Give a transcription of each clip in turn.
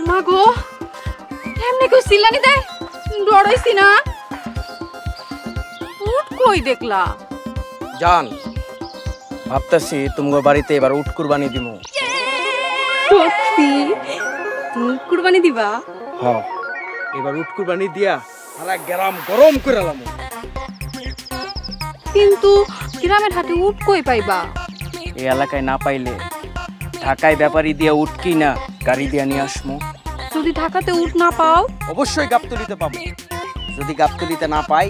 মাগো এমনি কই সিলানি দেয় ডরাইছি না উট কই দেখলা জান ভাবতাছি তোমার বাড়িতে এবার উট কুরবানি দিমু সত্যি তুমি কুরবানি দিবা হ্যাঁ এবার উট কুরবানি দিয়া সারা গ্রাম গরম করে লামু কিন্তু গ্রামের হাটে উট কই পাইবা এই এলাকায় না পাইলে ঢাকায় ব্যাপারী দিয়া উট কিনা গাড়ি দিয়া নিয়ে আসমু যদি ঢাকাতে উট না পাও অবশ্যই গাবতলিতে পাবো যদি গাবতলিতে না পাই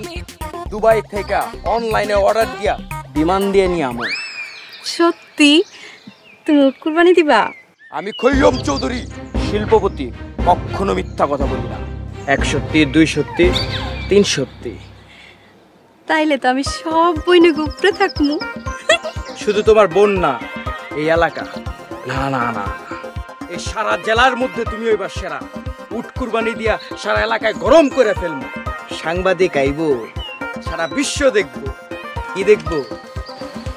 দুবাই থেকে অনলাইনে অর্ডার দিয়া বিমান দিয়ে নিয়ে আমু সত্যি তুমি উট কুরবানি দিবা আমি খৈয়ম চৌধুরী শিল্পপতি কখনো মিথ্যা কথা বলি না 1 সত্যি 2 সত্যি 3 সত্যি তাইলে তো আমি সব বইনে গুপরে থাকমু শুধু তোমার বোন না এই এলাকা না না না এই সারা জেলার মধ্যে তুমি ওইবার সেরা উট কুরবানি দিয়া সারা এলাকায় গরম করে ফেলবো সাংবাদিক আইবো সারা বিশ্ব দেখবো কি দেখবো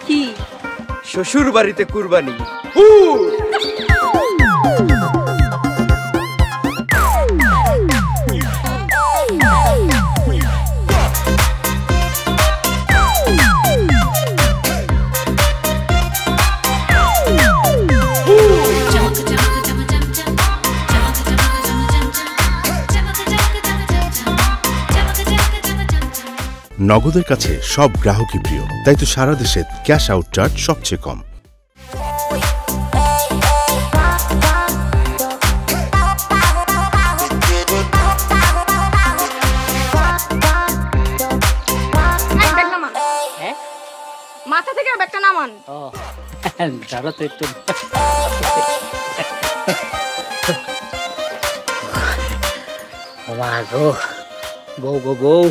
কি শ্বশুর বাড়িতে কুরবানি নগদের কাছে সব গ্রাহকই প্রিয়, তাই তো সারা দেশে ক্যাশ আউট চার্জ সবচেয়ে কম। মাথা থেকে ব্যাগটা নামান। দাঁড়া তো একটু। বউ গো বউ,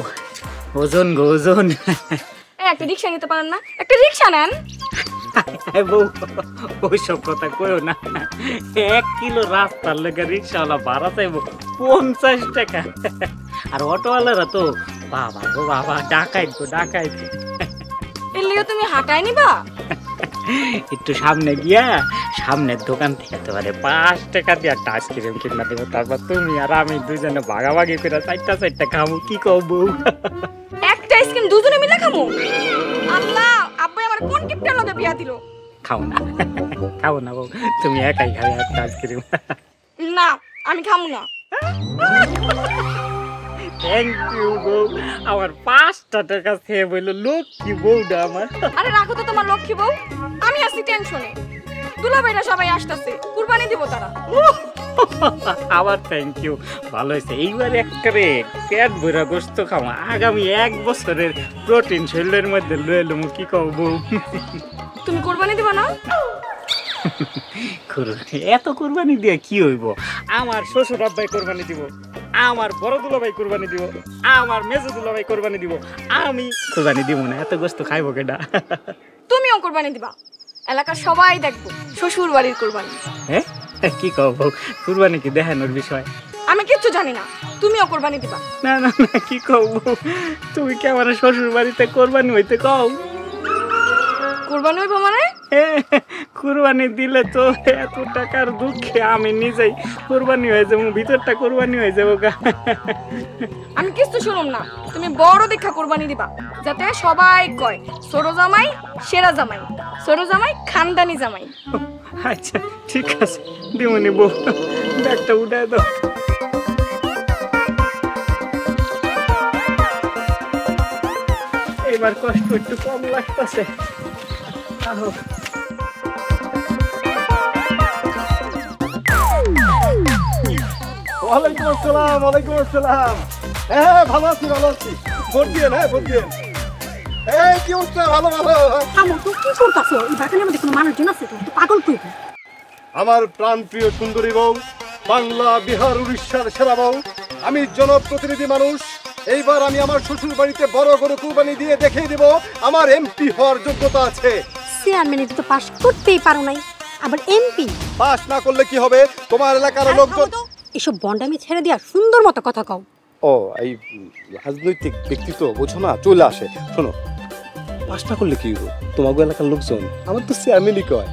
ওজন গো ওজন। একটা রিক্সা নিতে পারেন না? একটা রিক্সা নেন। বউ ওইসব কথা কইও না। 1 কিলো রাস্তার লেগে রিক্সাওয়ালা ভাড়া চাইব 50 টাকা। আর অটোওয়ালারা তো বাবা গো বাবা, ডাকাইত গো ডাকাইত। এর লিগে তুমি হাঁটাই নিবা? একটু সামনে গিয়া সামনের দোকান থেকে তোমারে 5 টাকা দিয়ে একটা আইসক্রিম কিনা দেবো, তারপর তুমি আর আমি দুজনে ভাগাভাগি করে 4টা খামু। কি কও বউ? একটা আইসক্রিম দুজনে মিলে খামু? আল্লাহ, আব্বু আমার কোন গিফটের লগে বিয়া দিল? খাও না খাও না বউ, তুমি একাই খাও একটা আইসক্রিম। না, আমি খামু না। থ্যাংক ইউ বউ, আমার 5টা টাকা সেভ হইল। লক্ষ্মী বউটা আমার। আরে রাখো তো তোমার লক্ষ্মী বউ, আমি আছি টেনশনে। দুলাভাইরা সবাই আসতেছে, কুরবানি দিব তারা। আবার থ্যাংক ইউ, ভালো হয়েছে। এইবার একবারে পেট ভরা গোস্ত খাওয়া, আগামী 1 বছরের প্রোটিন শরীরের মধ্যে লয়ে এলো। কি কও বউ? তুমি কুরবানি দিবা না? এত কুরবানি দিয়ে কি হইব? আমার শ্বশুর আব্বাই কুরবানি দিব, আমার বড় দুলাভাই কুরবানি দিব, আমার মেজো দুলাভাই কুরবানি দিব, আমি কুরবানি দিব না। এত গোস্ত খাইব কেডা? তুমিও কুরবানি দিবা, এলাকার সবাই দেখবো শ্বশুর বাড়ির কুরবানি। হ্যাঁ, কি কও বউ? কুরবানি কি দেখানোর বিষয়? আমি কিচ্ছু জানি না, তুমিও কুরবানি দিবা। না না না, কি কও বউ? তুমি কি আমার শ্বশুর বাড়িতে কুরবানি হইতে কও? কুরবানি হইব মানে? কুরবানি দিলে তো এত টাকার দুঃখে আমি নিজেই কুরবানি হয়ে যাবো, ভিতরটা কুরবানি হয়ে যাবো। আমি কিছু শুনুম না, তুমি বড় দেখা কুরবানি দিবা, যাতে সবাই কয় ছোট জামাই সেরা জামাই, ছোট জামাই খানদানি জামাই। আচ্ছা ঠিক আছে, দিমনি বউ, ব্যাগটা উঠায় দাও। এবার কষ্ট একটু কম লাগতেছে। ওয়ালাইকুম আসসালাম। ওয়ালাইকুম আসসালাম। হ্যাঁ ভালো আছি, ভালো আছি। ভোট দিয়ে না, ভোট দিয়ে। এই কি অবস্থা? ভালো ভালো। আমো তো কি করতাছো? এই বাগানের মধ্যে কোনো মানুষজন আছে? তো পাগল কই? আমার প্রাণপ্রিয় সুন্দরী বউ, বাংলা বিহার উড়িষ্যার সেরা বউ, আমি জনপ্রতিনিধি মানুষ, এইবার আমি আমার শ্বশুর বাড়িতে বড় গরু কুরবানি দিয়ে দেখিয়ে দেব আমার এমপি হওয়ার যোগ্যতা আছে। চেয়ারম্যান এটা তো পাস করতেই পারো নাই, আবার এমপি। পাস না করলে কি হবে? তোমার এলাকার লোকজন এসব বন্ডামি ছেড়ে দিয়া সুন্দর মতো কথা কও। ও এই রাজনৈতিক ব্যক্তিত্ব বোঝো না, চলে আসে। শোনো, পাস না করলে কি হইব? তোমাকে এলাকার লোকজন আমার তো চেয়ারম্যানই কয়।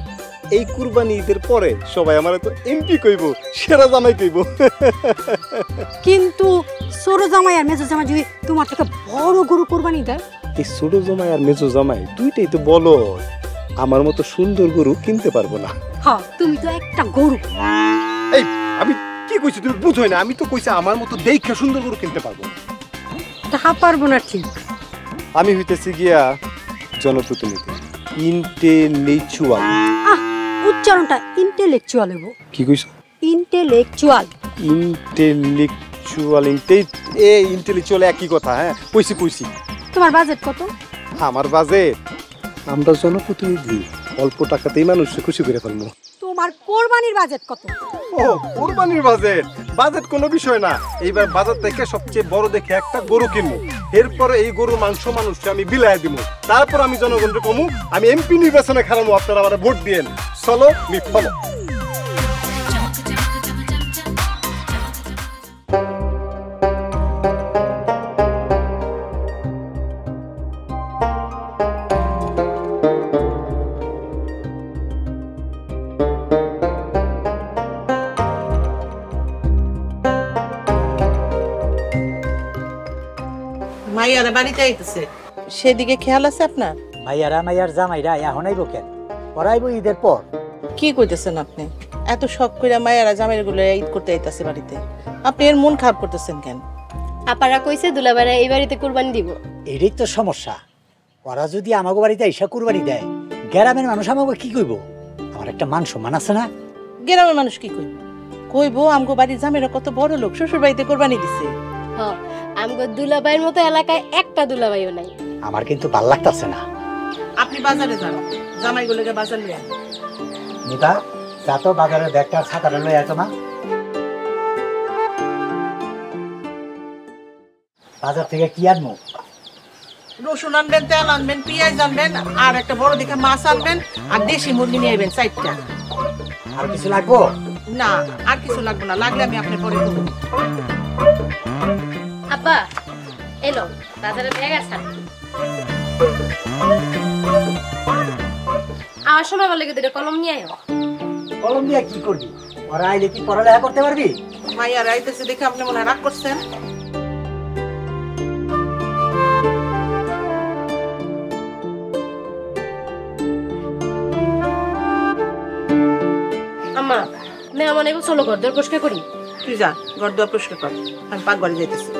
এই কুরবানি ঈদের পরে সবাই আমার তো এমপি কইব, সেরা জামাই কইব। কিন্তু ছোট জামাই আর মেজো জামাই যদি তোমার থেকে বড় গরু কোরবানি দেয়? এই ছোট জামাই আর মেজো জামাই দুইটাই তো বলো, আমার মতো সুন্দর গরু কিনতে পারবো না। হ্যাঁ, তুমি তো একটা গরু। এই আমি কি কইছি তুমি বুঝোই না? আমি তো কইছি আমার মতো দেখে সুন্দর গরু কিনতে পারবো না। তা পারবো না ঠিক। আমি হইতেছি গিয়া জনপ্রতিনিধি, ইন্টেলেকচুয়াল। উচ্চারণটা ইন্টেলেকচুয়াল হইব। কি কইছো? ইন্টেলেকচুয়াল। ইন্টেলেকচুয়াল ইন্টেলেকচুয়াল একই কথা। হ্যাঁ, কইছি। তোমার বাজেট কত? আমার বাজেট, আমরা জনপ্রতিনিধি, অল্প টাকাতেই মানুষকে খুশি করে ফেলবো। তোমার কোরবানির বাজেট কত? ও, কোরবানির বাজেট কোনো বিষয় না। এইবার বাজার থেকে সবচেয়ে বড় দেখে একটা গরু কিনবো, এরপরে এই গরুর মাংস মানুষকে আমি বিলায় দিব, তারপর আমি জনগণকে কমু আমি এমপি নির্বাচনে খেলামো, আপনারা আমার ভোট দিয়েন। চলো মি ফলো। মাইয়ারা বাড়িতে আইতেছে, সেদিকে খেয়াল আছে আপনার? মাইয়ারা মাইয়ার জামাইরা এখন আইব কেন? পড়াইব ঈদের পর। কি কইতেছেন আপনি? এত শখ কইরা মাইয়ারা জামাইর গুলো ঈদ করতে আইতাছে বাড়িতে, আপনি এর মন খারাপ করতেছেন কেন? আপারা কইছে দুলাবারে এই বাড়িতে কুরবানি দিব। এটাই তো সমস্যা। ওরা যদি আমাকে বাড়িতে আইসা কুরবানি দেয়, গ্রামের মানুষ আমাকে কি কইব? আমার একটা মান সম্মান আছে না? গ্রামের মানুষ কি কইব? কইবো আমগো বাড়ির জামাইরা কত বড় লোক, শ্বশুর বাড়িতে কুরবানি দিছে। হ্যাঁ, আমগো দুলাবাইয়ের মতো এলাকায় একটা দুলাবাইও নাই। আমার কিন্তু ভাল লাগতাছে না। আপনি বাজারে যান, জামাইগুলোকে বাজার নিয়ে আন। নিতা, যা তো বাজারে ব্যাগটা ছাতাটা লই আয় তোমা। বাজার থেকে কি আনবো? রসুন আনবেন, তেল আনবেন, পেঁয়াজ আনবেন, আর একটা বড় দেখে মাছ আনবেন, আর দেশি মুরগি নিয়ে আইবেন 4টা। আর কিছু লাগবো? না, আর কিছু লাগবে না, লাগলে আমি আপনার পরে দেবো। আব্বা এলো বাজারে ব্যাগ আছে। আমার সময় বলে দুটো কলম নিয়ে আয়। কলম দিয়ে কি করবি? ওরা আইলে কি পড়ালেখা করতে পারবি? মাইয়ারা আইতেছে দেখে আপনি মনে হয় রাগ করছেন। আম্মা মেহমান এগুলো চলো ঘর দর পরিষ্কার করি। তুই যা, ঘর দুয়ার পরিষ্কার কর, আমি পাকঘরে যাইতেছি।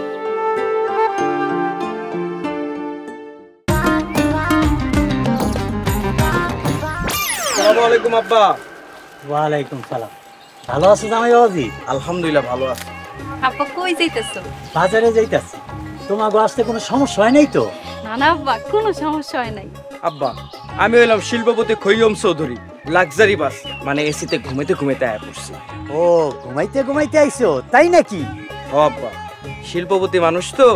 আসসালামু আলাইকুম আব্বা। ওয়ালাইকুম সালাম। ভালো আছো জামাই বাবাজি? আলহামদুলিল্লাহ ভালো আছি। আব্বা কই যাইতেছো? বাজারে যাইতাছি। তোমাকে আসতে কোনো সমস্যা হয় নাই তো? না না আব্বা, কোনো সমস্যা হয় নাই। আব্বা, আমি হইলাম শিল্পপতি খৈয়ম চৌধুরী, লাক্সারি বাস মানে এসিতে ঘুমাইতে আয়া পড়ছি। ও, ঘুমাইতে আইছো তাই নাকি? ও আব্বা, শিল্পপতি মানুষ তো,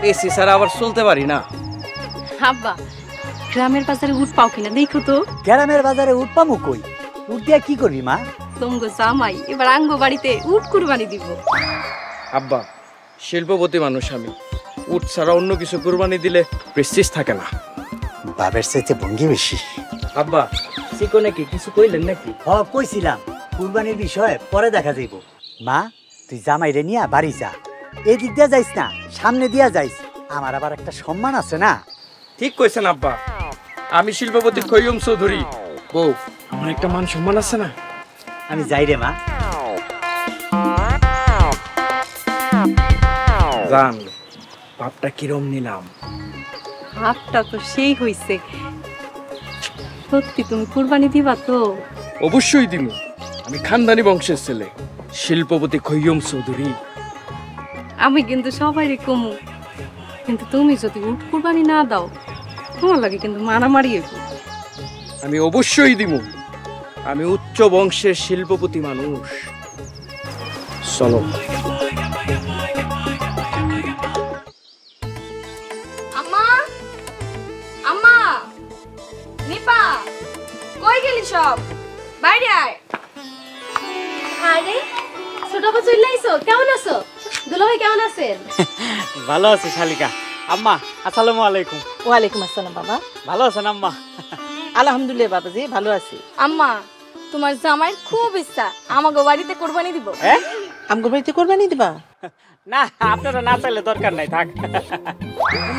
এসি ছাড়া আবার চলতে পারি না। আব্বা, গ্রামের বাজারে উঠ পাও কিনা দেখো তো। গ্রামের বাজারে উঠ পামু কই? উঠ দিয়া কি করবি মা? তোমগো জামাই এবার আঙ্গো বাড়িতে উঠ কুরবানি দিব। আব্বা, শিল্পপতি মানুষ আমি, উঠ ছাড়া অন্য কিছু কুরবানি দিলে প্রেস্টিজ থাকে না। বাবের চাইতে ভঙ্গি বেশি। আব্বা, সিকো নাকি কিছু কইলেন নাকি? কইছিলাম কুরবানির বিষয়ে পরে দেখা যাইব। মা, তুই জামাইরে নিয়া বাড়ি যা। এই দিক দিয়া যাইস না, সামনে দিয়া যাইস। আমার আবার একটা সম্মান আছে না? ঠিক কইছেন আব্বা, আমি শিল্পপতি খৈয়ম চৌধুরী, বউ আমার একটা মান সম্মান আছে না। আমি যাই রে মা। জান, ভাবটা কিরম নিলাম? হাতটা তো সেই হইছে। সত্যি তুমি কুরবানি দিবা তো? অবশ্যই দিমু, আমি খানদানি বংশের ছেলে, শিল্পপতি খৈয়ম চৌধুরী। আমি কিন্তু সবাইরে কমু, কিন্তু তুমি যদি উঠ কুরবানি না দাও তোমার লাগে কিন্তু মারামারি হইব। আমি অবশ্যই দিমু, আমি উচ্চ বংশের শিল্পপতি মানুষ। চলো। কই গেলি সব? বাইরে আয়। আরে ছোট আপা চলে আইছো, কেমন আছো? দুলাভাই কেমন আছেন? ভালো আছি শালিকা। আম্মা আসসালামু আলাইকুম। ওয়ালাইকুম আসসালাম বাবা। ভালো আছেন আম্মা? আলহামদুলিল্লাহ বাবাজি, ভালো আছি। আম্মা, তোমার জামাইয়ের খুব ইচ্ছা আমাগো বাড়িতে কোরবানি দিব। হ্যাঁ? আমগো বাড়িতে কোরবানি দিবা? না, আপনারা না চাইলে দরকার নাই, থাক।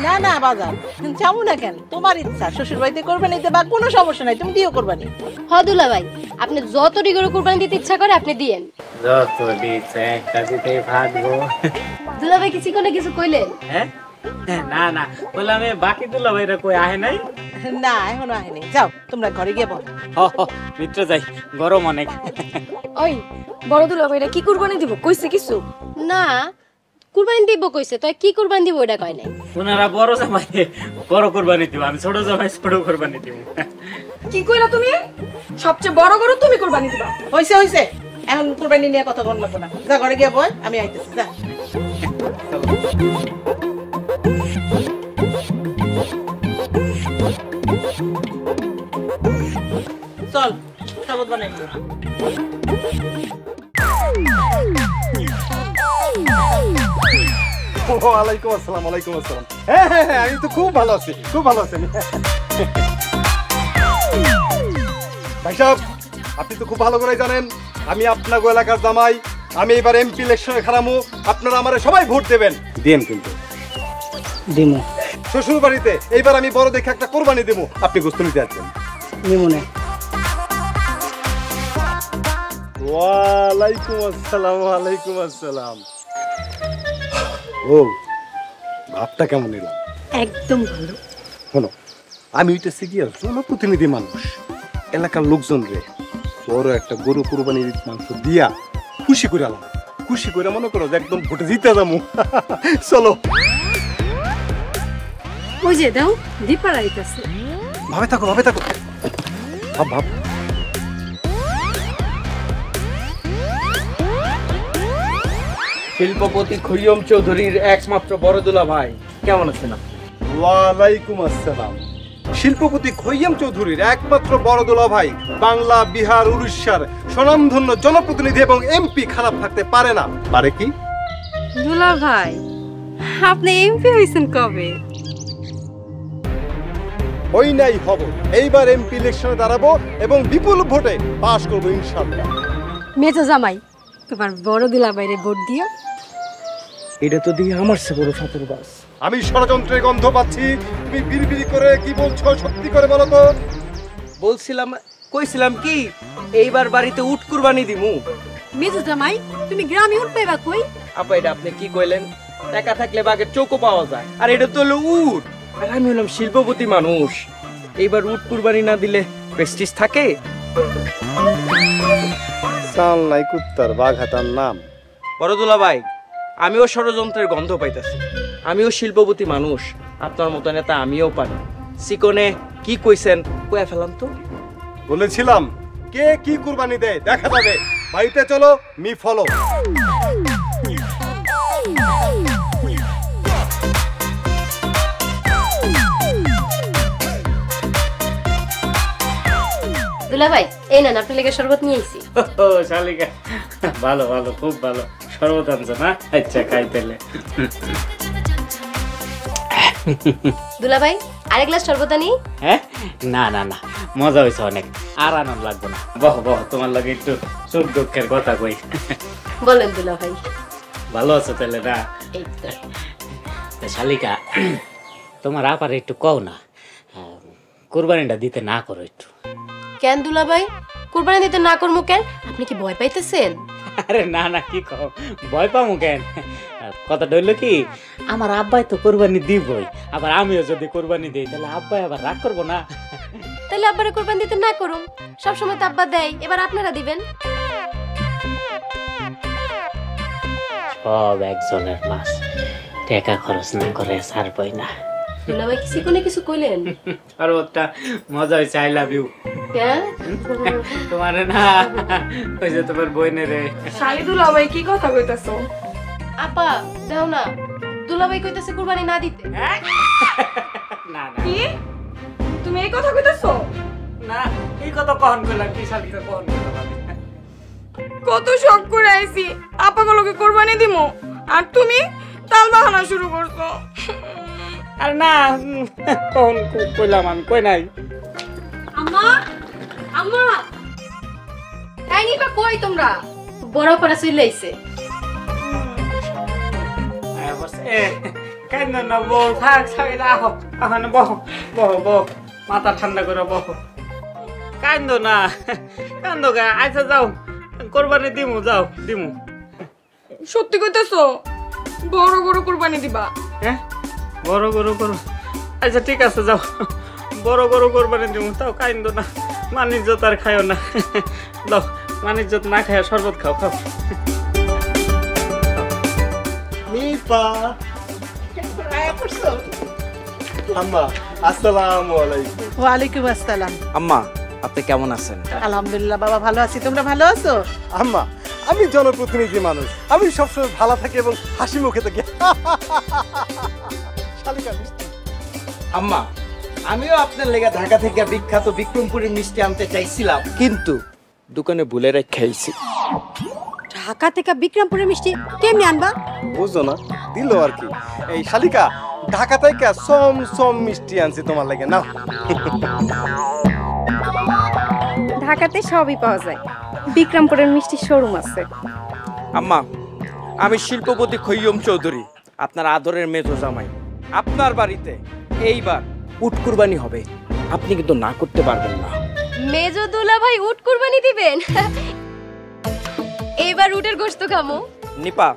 না না বাজার, যাবো না কেন? তোমার ইচ্ছা, শ্বশুর বাড়িতে কোরবানি দিবা, কোনো সমস্যা নাই, তুমি দিও কোরবানি। হ দুলাভাই, আপনি যতটি করে কুরবানি দিতে ইচ্ছা করে আপনি দিয়েন। যত দিচ্ছে একটা দিতেই ভাগবো। দুলাভাই কিছু কোনো কিছু কইলেন? হ্যাঁ? না না, বললাম বাকি দুলাভাইরা কই আহে নাই? না এখনো আহেনি, যাও তোমরা ঘরে গিয়ে বল। মিত্র যাই, গরম অনেক। ওই বড় দুলাভাইরা কি কোরবানি দিব কইছে কিছু? না, কুরবানি দিব কইছে, তাই কি কুরবানি দিব ওটা কয় নাই। ওনারা বড় জামাই বড় কোরবানি দিব, আমি ছোট জামাই ছোট কোরবানি দিব। কি কইলা তুমি? সবচেয়ে বড় গরু তুমি কোরবানি দিবা? হইছে হইছে, এখন কোরবানি নিয়ে কথা বল লাগবো না, যা ঘরে গিয়ে বল, আমি আইতেছি, যা। চল শরবত বানাই। ওয়ালাইকুম আসসালাম, ওয়ালাইকুম আসসালাম। হ্যাঁ হ্যাঁ হ্যাঁ, আমি তো খুব ভালো আছি, খুব ভালো আছি আমি। ভাই সাহেব, আপনি তো খুব ভালো করে জানেন আমি আপনার এলাকার জামাই। আমি এবার এমপি ইলেকশনে খারামু, আপনারা আমারে সবাই ভোট দেবেন। দেন কিন্তু দিমু শ্বশুর বাড়িতে এইবার আমি বড় দেখে একটা কোরবানি দেবো, আপনি গোস্ত নিতে আসবেন। নিমুনে। ওয়ালাইকুম আসসালাম, ওয়ালাইকুম আসসালাম। ও ভাবটা কেমন নিলাম? একদম ভালো। শোনো, আমি হইতেছি কি জনপ্রতিনিধি মানুষ, এলাকার লোকজন রে বড় একটা গরু কুরবানির মাংস দিয়া খুশি করে আলাম, খুশি করে মনে করো যে একদম ভোটে জিতে যাবো। চলো। ওই যে দাও দীপা আইতাছে। ভাবে থাকো, ভাবে থাকো, ভাব ভাব। শিল্পপতি খৈয়ম চৌধুরীর একমাত্র বড় দুলাভাই, কেমন আছেন আপনি? ওয়ালাইকুম আসসালাম। শিল্পপতি খৈয়ম চৌধুরীর একমাত্র বড় দুলাভাই, বাংলা, বিহার, উড়িষ্যার স্বনামধন্য জনপ্রতিনিধি এবং এমপি খারাপ থাকতে পারে না। পারে কি? দুলাভাই, আপনি এমপি হইছেন কবে? হই নাই হব, এইবার এমপি ইলেকশনে দাঁড়াবো এবং বিপুল ভোটে পাশ করবো ইনশাআল্লাহ। মেজো জামাই, তোমার বড় দুলাভাইরে ভোট দিও। এটা তো দিয়ে আমার সে বড় ফাতের বাস। আমি ষড়যন্ত্রের গন্ধ পাচ্ছি, তুমি বিড়বিড়ি করে কি বলছো, সত্যি করে বলো তো। বলছিলাম, কইছিলাম কি এইবার বাড়িতে উট কুরবানি দিমু। মেজো জামাই, তুমি গ্রামে উঠ পাইবা কই? আপা এটা আপনি কি কইলেন? টাকা থাকলে বাঘের চৌকো পাওয়া যায়, আর এটা তো হলো উট। আর আমি হলাম শিল্পপতি মানুষ, এইবার উট কুরবানি না দিলে প্রেস্টিজ থাকে? চাল নাই কুত্তার বাঘ হাতার নাম। বড় দুলাভাই, আমিও ষড়যন্ত্রের গন্ধ পাইতেছি, আমিও শিল্পপতি মানুষ, আপনার মতো নেতা আমিও পারি। সিকনে কি কইছেন কয়া ফেলাম তো। বলেছিলাম কে কি কুরবানি দেয় দেখা যাবে। বাড়িতে চলো, মি ফলো। দুলাভাই এই নেন আপনার লেগে শরবত নিয়ে আইছি। ও শালিকা, ভালো ভালো, খুব ভালো। শরবত আনছো না? আচ্ছা, খাই তাহলে। দুলাভাই আরেক গ্লাস শরবত আনি। হ্যাঁ, না না না, মজা হয়েছে অনেক, আর আনন্দ লাগবে না। বহ বহ, তোমার লাগে একটু সুখ দুঃখের কথা কই। বলেন দুলাভাই। ভালো আছো তাহলে না? এই তো। তা শালিকা, তোমার আপারে একটু কও না কোরবানিটা দিতে না করো একটু। কেন দুলাভাই, কুরবানি দিতে না করবো কেন? আপনি কি ভয় পাইতেছেন? আরে না না, কি কও, ভয় পাবো কেন? কথা হইলো কি, আমার আব্বাই তো কোরবানি দিবই, আবার আমিও যদি কোরবানি দিই তাহলে আব্বাই আবার রাগ করবো না? তাহলে আব্বারে কুরবানি দিতে না করুন, সবসময় তো আব্বা দেয়, এবার আপনারা দিবেন। সব একজনের মাছ, টাকা খরচ না করে ছাড়বই না। দুলাভাই কিছু কোনে কিছু কইলেন? আর ওটা মজা হয়েছে, আই লাভ ইউ। হ্যাঁ তোমার না, ওই যে তোমার বইনের রে। শালি দুলাভাই কি কথা কইতাছো? আপা দাও না, দুলাভাই কইতাছে কুরবানি না দিতে। না না, কি তুমি এই কথা কইতাছো? না এই কথা কখন কইলাম কি শালিকা কখন কইলাম কত শখ করে আইছি আপাগুলোকে কোরবানি দিমু আর তুমি তাল বাহানা শুরু করছো। আর না কখন কইলাম আমি কই নাই। আম্মা আম্মা তাই নিবা কই তোমরা? বড় পাড়া চলে আইছে। কেন না বউ থাক ছাড়ি রাখো এখন বহ বহ বহ মাথা ঠান্ডা করে বহ কান্দো না কান্দো গা আচ্ছা যাও কোরবানি দিমু যাও দিমু। সত্যি কইতেছো? বড় বড় কোরবানি দিবা? হ্যাঁ বড় গরু করো আচ্ছা ঠিক আছে যাও বড় গরু কোরবানি দিমু তাও কান্দো না মানিজ্জত আর খাইও না দাও মানিজ্জত না খাইয়া শরবত খাও খাও। নিপা আম্মা আসসালামু আলাইকুম। ওয়ালাইকুম আসসালাম। আম্মা আপনি কেমন আছেন? আলহামদুলিল্লাহ বাবা ভালো আছি, তোমরা ভালো আছো? আম্মা আমি জনপ্রতিনিধি মানুষ, আমি সবসময় ভালো থাকি এবং হাসি মুখে থাকি। শালিকা মিষ্টি। আম্মা আমিও আপনার লেগে ঢাকা থেকে বিখ্যাত বিক্রমপুরের মিষ্টি আনতে চাইছিলাম, কিন্তু দোকানে ভুলে রেখেছি। ঢাকা থেকে বিক্রমপুরের মিষ্টি কেমনি আনবা? বুঝো না দিল আর কি। এই শালিকা ঢাকা থেকে সম সম মিষ্টি আনছি তোমার লাগে না। ঢাকাতে সবই পাওয়া যায়, বিক্রমপুরের মিষ্টি শোরুম আছে। আম্মা আমি শিল্পপতি খৈয়ম চৌধুরী, আপনার আদরের মেজো জামাই। আপনার বাড়িতে এইবার উট কুরবানি হবে, আপনি কিন্তু না করতে পারবেন না। মেজো দুলা ভাই উট কুরবানি দিবেন? এবার উটের গোশত খামো। নিপা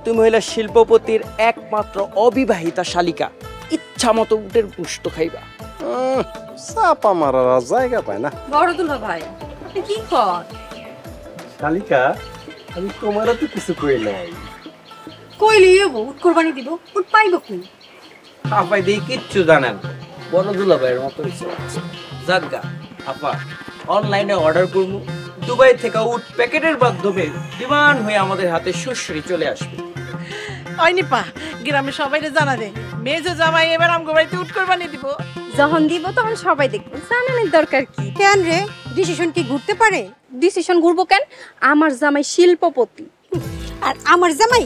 তুমি হইলে শিল্পপতির একমাত্র অবিবাহিতা শালিকা, ইচ্ছা মতো উটের গোশত খাইবা। চাপা মারার জায়গা পায় না। বড় দুলা ভাই আপনি কি কর? শালিকা আমি তোমারও তো কিছু কই নাই। কইলি হবো উট কোরবানি দিব, উট পাইব কই? আপাই দিয়ে কিচ্ছু জানেন, বড় দুলাভাইয়ের মতো জাগা আপা অনলাইনে অর্ডার করবো, দুবাই থেকে উট প্যাকেটের মাধ্যমে বিমান হয়ে আমাদের হাতে সুশ্রী চলে আসবে। ওই নিপা গ্রামে সবাইরে জানা দে মেজো জামাই এবার আমগো বাড়িতে উট কোরবানি দিব। যখন দিব তখন সবাই দেখবে, জানানোর দরকার কি? কেন রে, ডিসিশন কি ঘুরতে পারে? ডিসিশন ঘুরবো কেন? আমার জামাই শিল্পপতি আর আমার জামাই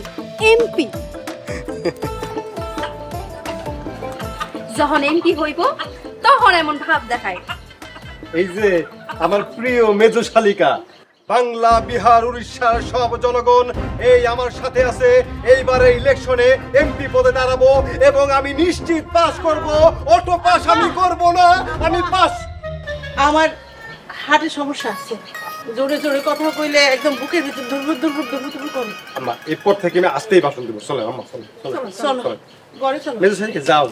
এমপি। যখন এমপি হইব তখন এমন ভাব দেখায়। এই যে আমার প্রিয় মেজো শালিকা, বাংলা বিহার উড়িষ্যার সব জনগণ এই আমার সাথে আছে। এইবারে ইলেকশনে এমপি পদে দাঁড়াবো এবং আমি নিশ্চিত পাস করব। অটো পাস আমি করব না, আমি পাস। আমার হার্টের সমস্যা আছে, জোরে জোরে কথা কইলে একদম বুকের ভিতর দুর্বল দুর্বল দুর্বল দুর্বল করে। আম্মা এরপর থেকে আমি আসতেই ভাষণ দেবো। চলো আম্মা চলো চলো চলো ঘরে চলো। মেজো শালিকা যাও।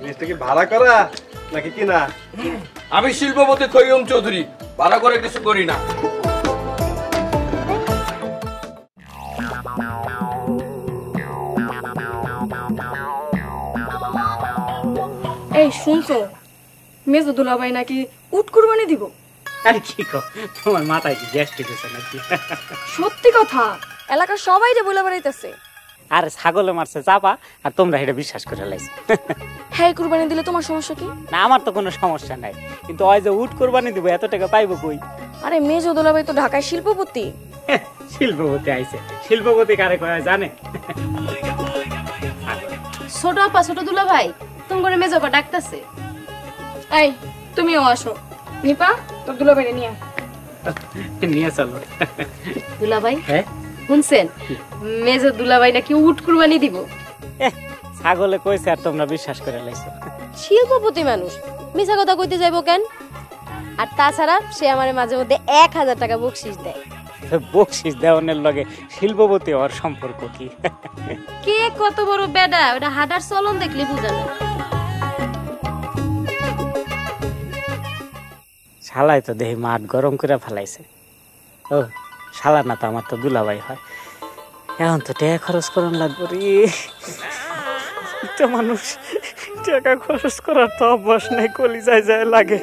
জিনিসটা কি ভাড়া করা নাকি কিনা? আমি শিল্পপতি খৈয়ম চৌধুরী, ভাড়া করে কিছু করি না। এই শুনছো, মেজো দুলাভাই নাকি উট কুরবানি দিব? আরে কি কও, তোমার মাথায় কি গ্যাস্ট্রিক হয়েছে নাকি? সত্যি কথা, এলাকার সবাই যে বলে বেড়াইতেছে। আরে ছাগলে মারছে চাপা আর তোমরা এটা বিশ্বাস করে লাইছো। হ্যাঁ কুরবানি দিলে তোমার সমস্যা কি? না আমার তো কোনো সমস্যা নাই, কিন্তু ওই যে উট কোরবানি দিব এত টাকা পাইবো কই? আরে মেজো দুলাভাই তো ঢাকায় শিল্পপতি। শিল্পপতি আইছে, শিল্পপতি কারে কয় জানে? ছোট আপা ছোট দুলা ভাই তোমার মেজো আপা ডাকতেছে। এই তুমিও আসো, নিপা তোর দুলাভাইরে নিয়ে আয়। নিয়ে চলো। দুলা ভাই হ্যাঁ শুনছেন, মেজো দুলা ভাই নাকি উট কুরবানি দিব? ছাগলে কইছে আর তোমরা বিশ্বাস করে লাইছো। শিল্পপতি মানুষ মিছা কথা কইতে যাইবো কেন? আর তাছাড়া সে আমার মাঝে মধ্যে 1000 টাকা বকশিস দেয়। বকশিস দেওয়ানের লগে শিল্পপতি হওয়ার সম্পর্ক কি? কে কত বড় বেডা ওটা হাঁটার চলন দেখলে বুঝা যায়। শালাই তো দেহি মাঠ গরম করে ফেলাইছে। ও শালা না তো আমার তো দুলাভাই হয়, এখন তো টাকা খরচ করার লাগবে রে। মানুষ টাকা খরচ করার তো অভ্যাস নেই, কলিজায় যায় লাগে।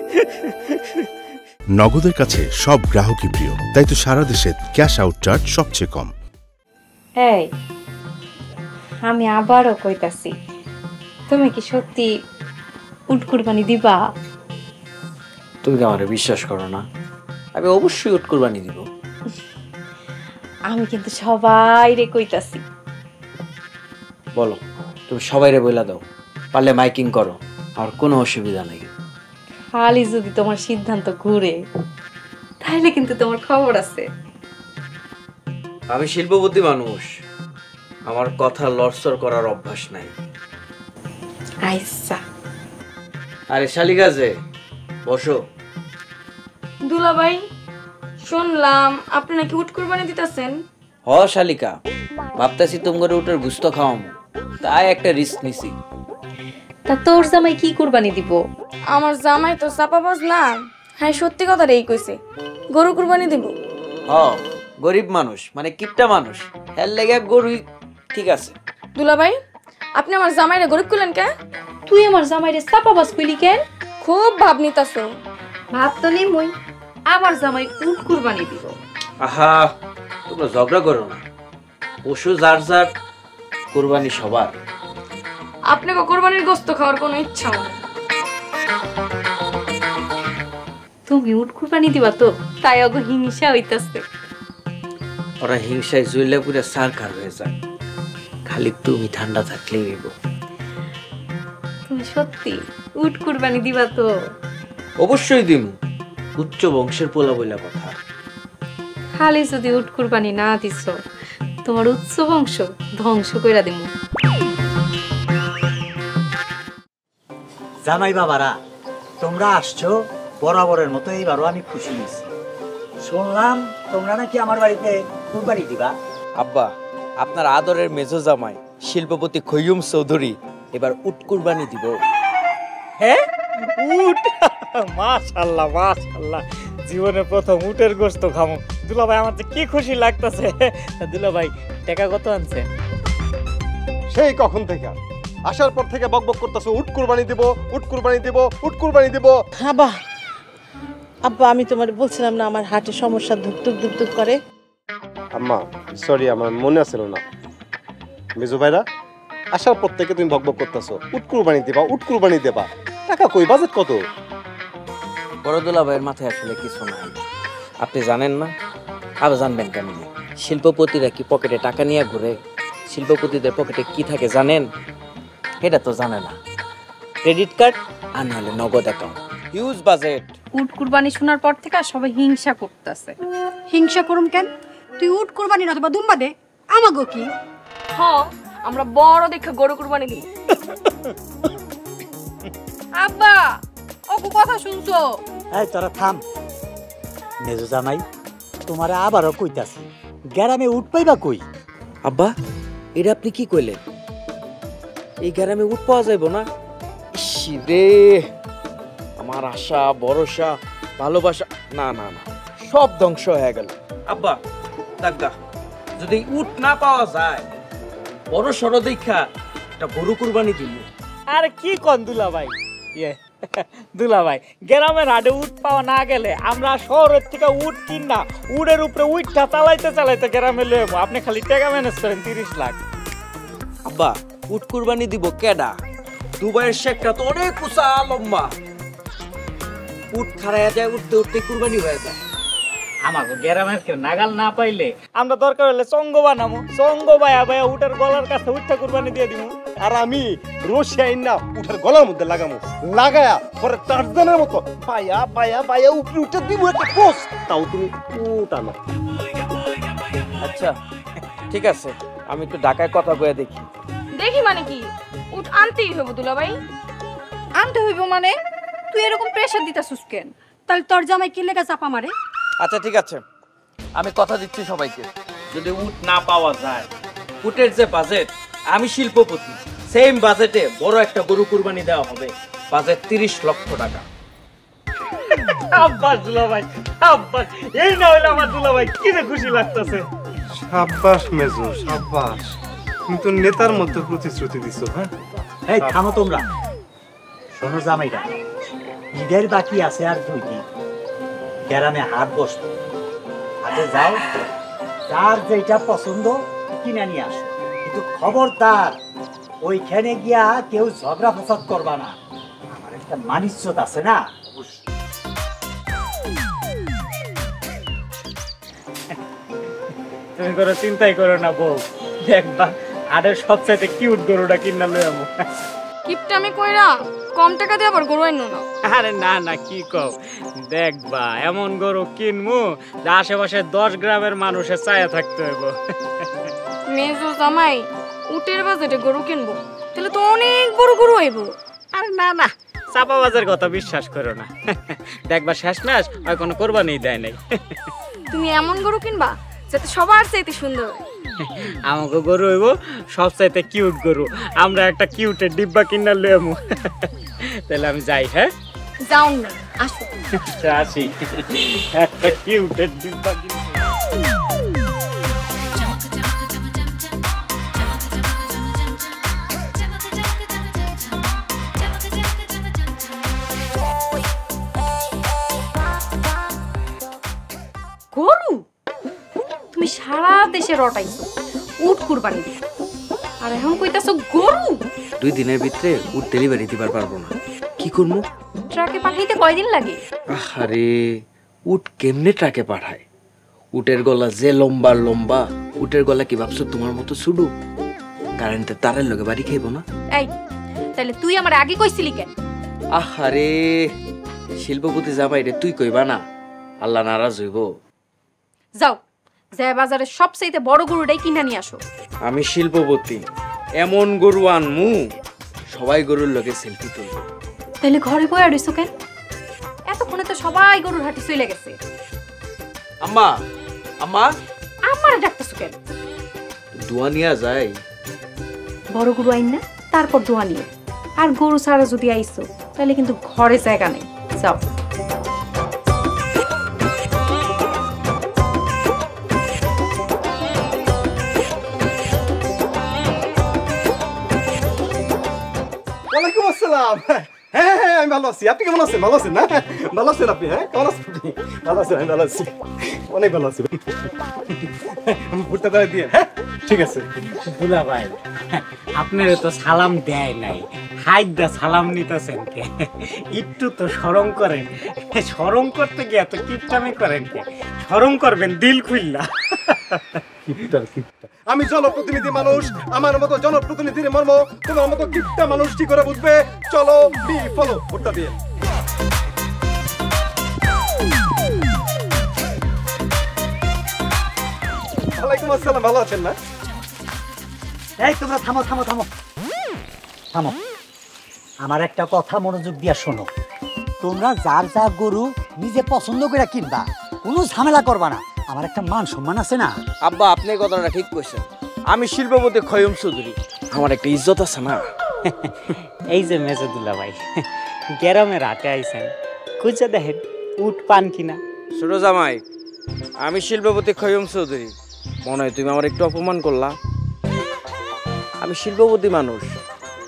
নগদের কাছে সব গ্রাহকই প্রিয়, তাই তো সারা দেশে ক্যাশ আউট চার্জ সবচেয়ে কম। এই আমি আবারও কইতাছি, তুমি কি সত্যি উট কুরবানি দিবা? তুমি কি আমারে বিশ্বাস করো না? আমি অবশ্যই উট কুরবানি দিব। আমি কিন্তু সবাই রে কইতাছি। বলো, তুমি সবাইরে বইলা দাও, পারলে মাইকিং করো, আর কোনো অসুবিধা নেই। খালি যদি তোমার সিদ্ধান্ত ঘুরে তাহলে কিন্তু তোমার খবর আছে। আমি শিল্পপতি মানুষ, আমার কথা লড়সড় করার অভ্যাস নাই। আইসা আরে শালিকা যে, বসো। দুলাভাই, শুনলাম আপনি নাকি উট কুরবানি দিতেছেন। হ শালিকা, ভাবতেছি তোমার উটের গুস্ত খাওয়ামো, তাই একটা রিস্ক নিছি। তা তোর জামাই কি কুরবানি দিব? আমার জামাই তো চাপাবাজ না, হ্যাঁ সত্যি কথা রেই কইছে, গরু কুরবানি দিব। হ, গরিব মানুষ মানে কিপটা মানুষ, হেল লেগে গরুই ঠিক আছে। দুলাভাই, আপনি আমার জামাইরে গরিব কইলেন কে? তুই আমার জামাইরে চাপাবাজ কইলি কেন? খুব ভাব নিতাছো। ভাব তো নেই, আমার জামাই উট কুরবানি দিব। আহা, তোমরা ঝগড়া করো না, পশু যার যার, কুরবানি সবার। আপনাকে কোরবানির গোস্ত খাওয়ার কোনো ইচ্ছা নেই। তুমি উট কুরবানি দিবা তো, তাই অগ হিংসা হইতাছে। ওরা হিংসায় জুইলে পুরে সারখার হয়ে যায়, খালি তুমি ঠান্ডা থাকলেই হইব। তুমি সত্যি উট কুরবানি দিবা তো? অবশ্যই দিম, উচ্চ বংশের পোলা বইলা কথা। খালি যদি উট কুরবানি না দিছ, তোমার উচ্চ বংশ ধ্বংস কইরা দিমু। জামাই বাবারা, তোমরা আসছো, বরাবরের মতো এইবারও আমি খুশি হয়েছি। শুনলাম তোমরা নাকি আমার বাড়িতে কুরবানি দিবা। আব্বা, আপনার আদরের মেজো জামাই শিল্পপতি খৈয়ুম চৌধুরী এবার উট কুরবানি দিব। হ্যাঁ, উট! মাশাআল্লাহ মাশাআল্লাহ, জীবনে প্রথম উটের গোশত খামু। দুলাভাই, আমার যে কি খুশি লাগতেছে। দুলাভাই, টাকা কত আনছে? সেই কখন থেকে আসার পর থেকে বকবক করতেছো, উট কুরবানি দিব, উট কুরবানি দিব, উট কুরবানি দিব। আব্বা, আব্বা আমি তোমার বলছিলাম না আমার হার্টে সমস্যা, ধুকধুক ধুকধুক করে। আম্মা সরি, আমার মনে আছিল না। মেজো ভাইরা, আসার পর থেকে তুমি বকবক করতেছো, উট কুরবানি দিবা, উট কুরবানি দেবা। টাকা কই, বাজেট কত? বড় দুলাভাইয়ের মাথায় আসলে কিছু নাই, আপনি জানেন না? আবার জানবেন কেন? শিল্পপতিরা কি পকেটে টাকা নিয়ে ঘুরে? শিল্পপতিদের পকেটে কি থাকে জানেন? এটা তো জানে না। ক্রেডিট কার্ড আর নাহলে নগদ অ্যাকাউন্ট, হিউজ বাজেট। উট কুরবানি শোনার পর থেকে সবাই হিংসা করতেছে। হিংসা করুম কেন? তুই উট কুরবানি না অথবা দুম্বা দে, আমাগো কি? হ, আমরা বড় দেখে গরু কুরবানি দিব। আব্বা, ওকু কথা শুনছো? এই তোরা থাম। মেজো জামাই, তোমারে আবারও কইতাছি, গ্রামে উট পাইবা কই? আব্বা, এটা আপনি কি কইলেন? এই গ্রামে উট পাওয়া যাইব না? ইস রে, আমার আশা ভরসা ভালোবাসা না না না সব ধ্বংস হয়ে গেল। আব্বা দাগা, যদি উট না পাওয়া যায়, বড় সড় দেখা একটা গরু কুরবানি দিব। আরে কি কোন দুলাভাই? দুলাভাই, গ্রামের হাটে উট পাওয়া না গেলে আমরা শহরের থেকে উট কিনা উটের উপরে উটটা চালাইতে চালাইতে গ্রামে লইব। আপনি খালি টাকা ম্যানেজ করেন 30 লাখ। আব্বা, উট কুরবানি দিব কেডা? দুবাইয়ের শেখটা তো অনেক উঁচা লম্বা, উট খাড়াইয়া যায়, উঠতে উঠতে কুরবানি হয়ে যায়। আমাকে গ্রামের কেউ নাগাল না পাইলে আমরা দরকার হলে চঙ্গ বানামো, চঙ্গ বায়া বায়া উটের গলার কাছে উঠটা কুরবানি দিয়ে দিব। আর আমি রশি আইন না উঠার গলার মধ্যে লাগামো, লাগায়া পরে টার্জানের মতো পায়া পায়া পায়া উপরে উঠে দিব একটা পোস্ট, তাও তুমি উট আনো। আচ্ছা ঠিক আছে, আমি একটু ঢাকায় কথা কয়ে দেখি। দেখি মানে কি? উট আনতেই হইব দুলাভাই। আনতে হইব মানে? তুই এরকম প্রেসার দিতাছিস কেন? তাহলে তোর জামাই কি লেগা চাপা মারে? আচ্ছা ঠিক আছে, আমি কথা দিচ্ছি সবাইকে, যদি উট না পাওয়া যায়, উটের যে বাজেট, আমি শিল্পপতি, সেম বাজেটে বড় একটা গরু কুরবানি দেওয়া হবে, বাজেট 30 লক্ষ টাকা। আব্বাস দুলাভাই, আব্বাস, এই না হইলে আমার দুলাভাই কি যে খুশি লাগতেছে। সাব্বাস মেজো, সাব্বাস, তুমি তো নেতার মধ্যে প্রতিশ্রুতি দিছো। হ্যাঁ, এই থামো তোমরা। শোনো জামাইরা, ঈদের বাকি আছে আর 2 দিন। গ্রামে হাট বসতো, হাটে যাও, যার যেটা পছন্দ কিনে নিয়ে আসো, কিন্তু খবরদার ওইখানে গিয়া কেউ ঝগড়া ফসাদ করবা না, আমার একটা মানিজ্যত আছে না। তুমি কোনো চিন্তাই করো না বউ, দেখবা আরে সবচাইতে কিউট গরুটা কিনা লই আমু। কিপটামি কইরা কম টাকা দিয়ে আবার গরু আইনো না। আরে না না, কি কও, দেখবা এমন গরু কিনমু যে আশেপাশে 10 গ্রামের মানুষের ছায়া থাকতে হইব। মেজো জামাই উটের বাজেটে গরু কিনবো, তাহলে তো অনেক বড় গরু আইবো। আরে না না, চাপাবাজের কথা বিশ্বাস করো না, দেখবা শেষ ম্যাচ আর কোনো কোরবানি দেয় নাই। তুমি এমন গরু কিনবা যাতে সবার চাইতে সুন্দর। আমাকে গরু হইব সবচাইতে কিউট গরু, আমরা একটা কিউটের ডিব্বা কিনা লই আমু। তাহলে আমি যাই। হ্যাঁ যাও না, আসো। আসি, একটা কিউটের ডিব্বা কিনা। গরু তুমি সারা দেশে রটাইছো উট কুরবানি দিতে, আর এখন কইতাছো গরু? 2 দিনের ভিতরে উট ডেলিভারি দিবার পারবো না, কি করবো? ট্রাকে পাঠাইতে কয়দিন লাগে? আরে উট কেমনে ট্রাকে পাঠায়? উটের গলা যে লম্বা লম্বা, উটের গলা কি ভাবছো তোমার মতো ছুডু? কারেন্টের তারের লগে বাড়ি খাইবো না? এই তাহলে তুই আমার আগে কইছিলি কেন? আহারে শিল্পপতি জামাই রে, তুই কইবা না, আল্লাহ নারাজ হইব। যাও, যায় বাজারে সবচাইতে বড় গরুটাই কিনা নিয়ে আসো। আমি শিল্পপতি, এমন গরু আনমু সবাই গরুর লগে সেলফি তুলব। তাহলে ঘরে বয়া রইছো কেন? এতক্ষণে তো সবাই গরুর হাটে চলে গেছে। আম্মা আম্মা, আমারে ডাকতেছো কেন? দোয়া নিয়া যাই। বড় গরু আইন না, তারপর দোয়া নিয়ে। আর গরু ছাড়া যদি আইছো তাহলে কিন্তু ঘরে জায়গা নেই। যাও। ওয়ালাইকুম আসসালাম। হ্যাঁ হ্যাঁ, আমি ভালো আছি। আপনি কেমন আছেন? ভালো আছেন না? ভালো আছেন আপনি? হ্যাঁ, কেমন আছেন আপনি? ভালো আছেন? আমি ভালো আছি, অনেক ভালো আছি। ভুট্টা দাঁড়িয়ে দিয়ে। হ্যাঁ ঠিক আছে। দুলা ভাই, আপনার তো সালাম দেয় নাই, হাইদা সালাম নিতেছেন কে? একটু তো শরম করেন, শরম করতে গিয়ে এত কিপটামি করেন কে? শরম করবেন দিল খুললা। আমি জনপ্রতিনিধি মানুষ, আমার মতো জনপ্রতিনিধির মর্ম তোমার মতো কিপটা মানুষ কি করে বুঝবে? চলো বি ফলো ভুট্টা দিয়ে। ওয়ালাইকুম আসসালাম, ভালো আছেন না? এই তোমরা থামো থামো থামো থামো, আমার একটা কথা মনোযোগ দিয়া শোনো। তোমরা যার যা গরু নিজে পছন্দ করে কিনবা, কোনো ঝামেলা করবা না। আমার একটা মান সম্মান আছে না? আব্বা আপনি কথাটা ঠিক কইছেন, আমি শিল্পপতি খয়ম চৌধুরী, আমার একটা ইজ্জত আছে না? এই যে মেজদুল্লা ভাই, গ্রামের হাটে আইছেন, খুঁজে দেখেন উট পান কিনা। ছোট জামাই, আমি শিল্পপতি খয়ম চৌধুরী, মনে হয় তুমি আমার একটু অপমান করলা। আমি শিল্পপতি মানুষ,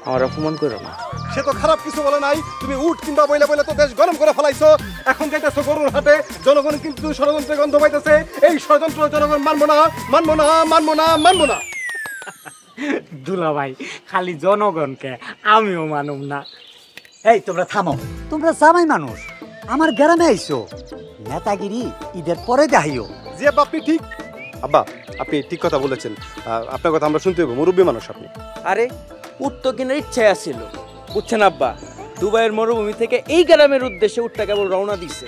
আমার অপমান করো না। সে তো খারাপ কিছু বলে নাই, তুমি উট কিংবা বইলা বইলা তো দেশ গরম করে ফেলাইছো। এখন যাইতেছো গরুর হাটে, জনগণ কিন্তু ষড়যন্ত্রের গন্ধ পাইতেছে। এই ষড়যন্ত্র জনগণ মানবো না, মানবো না, মানবো না, মানবো না। দুলা ভাই, খালি জনগণকে, আমিও মানুম না। এই তোমরা থামো, তোমরা জামাই মানুষ, আমার গ্রামে আইছো, নেতাগিরি ঈদের পরে দেখাইও। জি আব্বা, আপনি ঠিক, আব্বা আপনি ঠিক কথা বলেছেন। আপনার কথা আমরা শুনতে হইব, মুরব্বী মানুষ আপনি। আরে উট তো কেনার ইচ্ছাই আছিল, বুঝছেন আব্বা? দুবাইয়ের মরুভূমি থেকে এই গ্রামের উদ্দেশ্যে উটটা কেবল রওনা দিছে,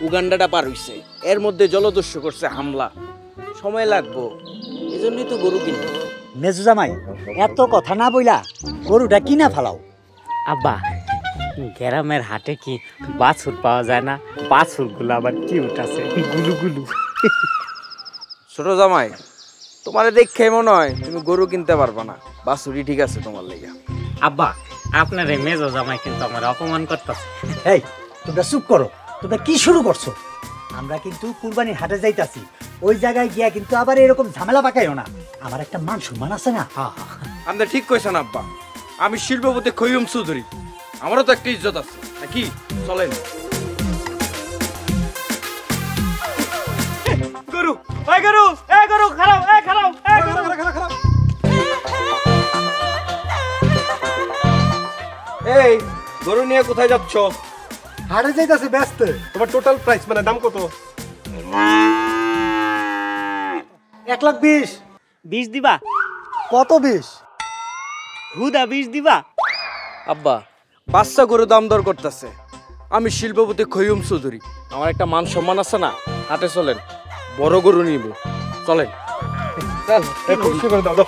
উগান্ডাটা পার হইছে, এর মধ্যে জলদস্যু করছে হামলা, সময় লাগবো, এজন্যই তো গরু কিনবো। মেজু জামাই, এত কথা না বইলা গরুটা কিনা ফেলাও। আব্বা, গ্রামের হাটে কি বাছুর পাওয়া যায় না? বাছুর গুলো আবার কিউট আছে, গুলু গুলু। ছোট জামাই, তোমার দেখে মনে হয় তুমি গরু কিনতে পারবা না, বাছুরি ঠিক আছে তোমার লেগে। আব্বা, আপনার এই মেজো জামাই কিন্তু আমার অপমান করতেছে। এই তোমরা চুপ করো, তোমরা কি শুরু করছো? আমরা কিন্তু কুরবানির হাটে যাইতাছি, ওই জায়গায় গিয়া কিন্তু আবার এরকম ঝামেলা পাকাইও না। আমার একটা মান সম্মান আছে না? আপনি ঠিক কইছেন আব্বা, আমি শিল্পপতি খয়ুম চৌধুরী, আমারও তো একটা ইজ্জত আছে নাকি? চলেন। গরু, ওই গরু, এই গরু খারাপ, এই খারাপ, এই গরু। খারাপ খারাপ খারাপ। গরু নিয়ে কোথায় যাচ্ছ? হাটে যাইতাছে ব্যস্ত। তোমার টোটাল প্রাইস মানে দাম কত? 1,20,000। 20 দিবা? কত 20? হুদা 20 দিবা? আব্বা, বাচ্চা গরু দাম দর করতেছে। আমি শিল্পপতি খৈয়ুম চৌধুরী, আমার একটা মান সম্মান আছে না? হাটে চলেন, বড় গরু নিব। চলেন। করে দাও দাও।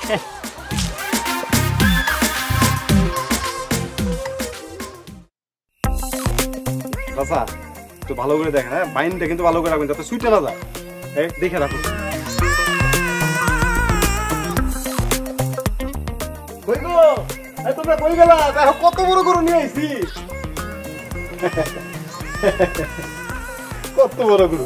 চাচা একটু ভালো করে দেখেন, হ্যাঁ বাইনটা কিন্তু ভালো করে রাখবেন যাতে সুইটে না যায়। দেখে রাখুন। কই গো, তোমরা কই গেলা? দেখো কত বড় গরু নিয়ে আইছি। কত বড় গরু।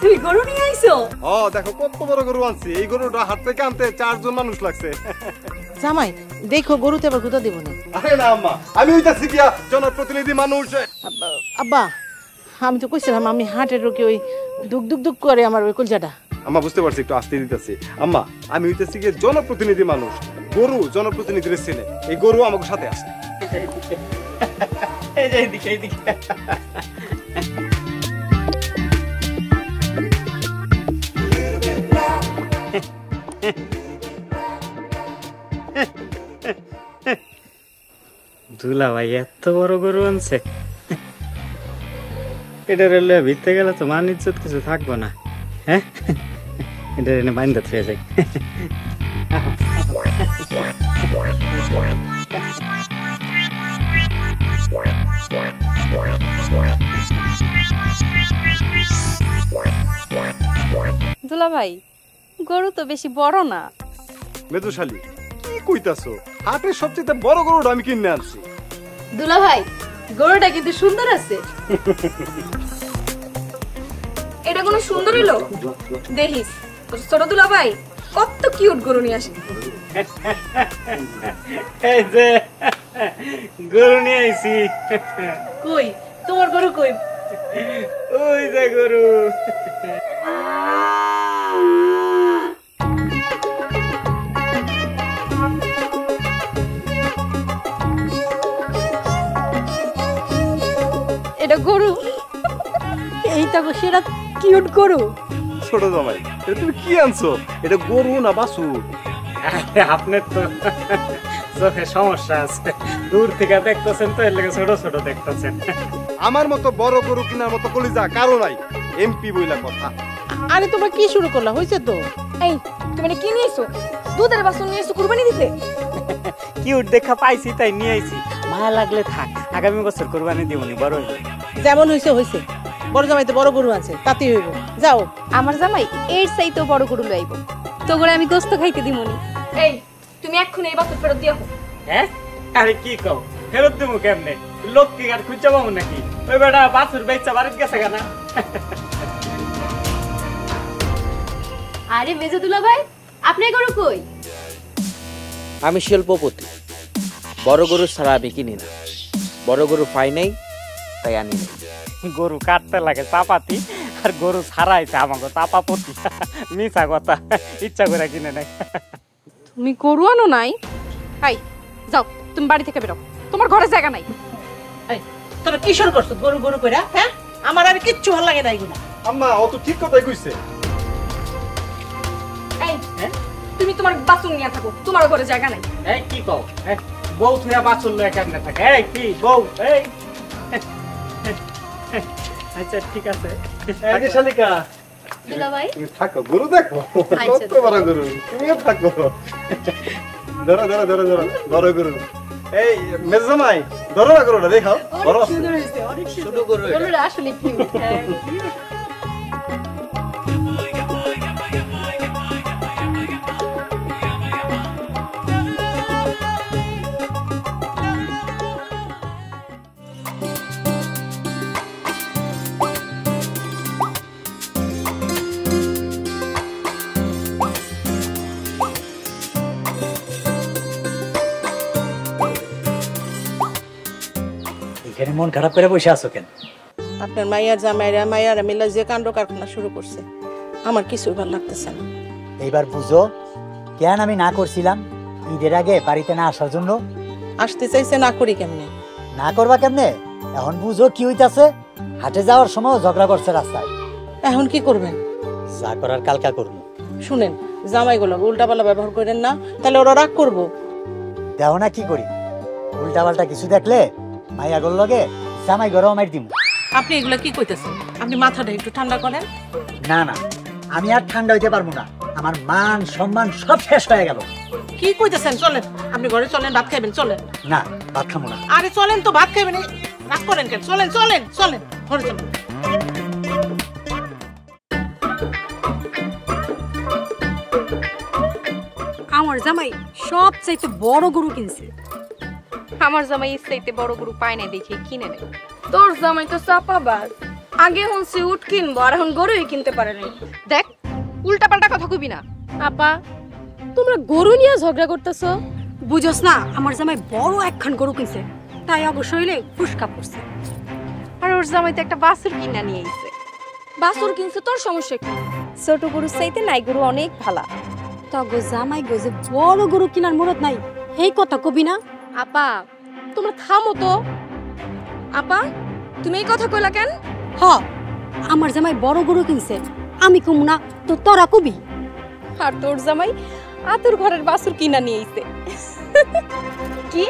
তুই গরু নিয়ে আইছো? ও দেখো কত বড় গরু আনছি। এই গরুটা হাট থেকে আনতে 4 জন মানুষ লাগছে। জামাই দেখো গরুতে আবার গুদা দিব না। আরে না আম্মা, আমি হইতাছি গিয়া জনপ্রতিনিধি মানুষ। আব্বা আমি তো কইছিলাম আমি হাটের রোগে ওই দুক দুক দুক করে আমার ওই কলজাটা। আম্মা বুঝতে পারছি, একটু আস্তে দিতেছি। আম্মা আমি হইতেছি গিয়ে জনপ্রতিনিধি মানুষ, গরু জনপ্রতিনিধির ছেলে। এই গরু আমাকে সাথে আছে। এই যে এইদিকে এইদিকে। দুলা ভাই এত বড় গরু আনছে, এটা রেলে ভিতরে গেলে তো মান ইজ্জত কিছু থাকবো না। হ্যাঁ, এটা এনে বাইন্দা থুয়ে যাই। দুলা ভাই গরু তো বেশি বড় না। মেজুশালী কি কইতাছো? হাটের সবচেয়ে বড় গরুটা আমি কিনে আনছি। দুলা ভাই গরুটা কিন্তু সুন্দর আছে। এটা কোনো সুন্দর হলো? দেখিস ছোট দুলা ভাই কত কিউট গরু নিয়ে আসে। এই যে গরু নিয়ে আইছি। কই তোমার গরু কই? ওই যে গরু। এটা গরু? এইটা সেটা কিউট গরু। ছোট জামাই এটা তুমি কি আনছো? এটা গরু না বাছুর? আপনার তো চোখে সমস্যা আছে, দূর থেকে দেখতেছেন তো এর লাগে ছোট ছোট দেখতেছেন। আমার মতো বড় গরু কেনার মতো কলিজা কারো নাই। এমপি বইলা কথা। আরে তোমরা কি শুরু করলা? হইছে তো। এই তুমি এটা কি নিয়েছো? দুধের বাসন নিয়েছো কুরবানি দিতে? কিউট দেখা পাইছি তাই নিয়ে আইছি। মায়া লাগলে থাক, আগামী বছর কোরবানি দিবনি বড় হইলে। যেমন হইছে হইছে, বড় জামাইতে বড় গরু আছে তাতেই হইব। যাও। আমার জামাই এর চাইতেও বড় গরু লইব, তো করে আমি গোস্ত খাইতে দিমুনি। এই তুমি এক্ষুনি এই বাছুর ফেরত দিয়ে আসো। হ্যাঁ, আরে কি কও, ফেরত দেবো কেমনে? লোক কি আর খুঁজে পাবো নাকি? ওই বেটা বাছুর বেচা বাড়িতে গেছে কেনা। আরে মেজো দুলা ভাই আপনার গরু কই? আমি শিল্পপতি, বড় গরু ছাড়া আমি কিনি না। বড় গরু পাই নাই তাই আনি নাই। গরু কাটতে লাগে চাপাতি, আর গরু ছাড়াইছে আমাকে চাপাপতি। মিছা কথা, ইচ্ছা করে কিনে নাই। তুমি গরু আনো নাই? হাই যাও, তুমি বাড়ি থেকে বেরো, তোমার ঘরে জায়গা নাই। এই তোরা কি শুরু করছো গরু গরু কইরা? হ্যাঁ আমার আর কিচ্ছু ভালো লাগে না এগুলা। আম্মা ও তো ঠিক কথাই কইছে। এই তুমি তোমার বাছুর নিয়ে থাকো, তোমার ঘরে জায়গা নাই। এই কি কও, বউ থুয়া বাছুর লয়ে কেমনে থাকে? এই কি বউ? এই আচ্ছা ঠিক আছে। আগে শালিকা দুলা ভাই তুমি থাকো, গরু দেখো কত বড় গরু। তুমিও থাকো। ধরো ধরো ধরো ধরো বড় গরু। এই মেজমাই ধরো না গরুটা দেখাও। বড় আছে। ছোট গরু এটা। গরুটা আসলে কিউট। এখানে মন খারাপ করে বসে আছো কেন? আপনার মাইয়ার জামাইরা মাইয়ারা মিলে যে কাণ্ড কারখানা শুরু করছে আমার কিছুই ভালো লাগতেছে না। এইবার বুঝো কেন আমি না করছিলাম ঈদের আগে বাড়িতে না আসার জন্য। আসতে চাইছে না করি কেমনে? না করবা কেমনে? এখন বুঝো কি হইতাছে। হাটে যাওয়ার সময় ঝগড়া করছে রাস্তায়। এখন কি করবেন? যা করার কালকা করবো। শুনেন, জামাইগুলো উল্টাপাল্টা ব্যবহার করেন না, তাহলে ওরা রাগ করবো। দেও না কি করি, উল্টা পাল্টা কিছু দেখলে মাইয়া গোল লগে জামাই গরম মার দিম। আপনি এগুলা কি কইতেছেন? আপনি মাথাটা একটু ঠান্ডা করেন। না না, আমি আর ঠান্ডা হইতে পারবো না। আমার মান সম্মান সব শেষ হয়ে গেল। কি কইতেছেন? চলেন, আপনি ঘরে চলেন, ভাত খাইবেন, চলেন। না, ভাত খাবো না। আরে চলেন তো, ভাত খাইবেন, রাগ করেন কেন? চলেন চলেন চলেন, ঘরে চলেন। আমার জামাই সব চাইতে বড় গরু কিনছে। আমার জামাই এর চাইতে বড় গরু পায় না দেখে কিনে নেয়। তোর জামাই তো চাপাবাজ। আগে হচ্ছে উট কিনবো আর এখন গরুই কিনতে পারে নাই। দেখ, উল্টা পাল্টা কথা কবি না। আপা, তোমরা গরু নিয়ে ঝগড়া করতেছো? বুঝোস না, আমার জামাই বড় একখান গরু কিনছে, তাই অবশ্য হইলে ফুসকা পড়ছে। আর ওর জামাই তো একটা বাছুর কিনা নিয়ে আইছে। বাছুর কিনছে, তোর সমস্যা কি? ছোট গরুর চাইতে নাই গরু অনেক ভালো। তগো জামাই গো যে বড় গরু কিনার মুরত নাই, এই কথা কবি না। আপা, তোমরা থামো তো। আপা, তুমি এই কথা কইলা কেন? হ, আমার জামাই বড় গরু কিনছে, আমি কমু না তো তোরা কবি? আর তোর জামাই আতুর ঘরের বাছুর কিনা নিয়ে আইছে। কি?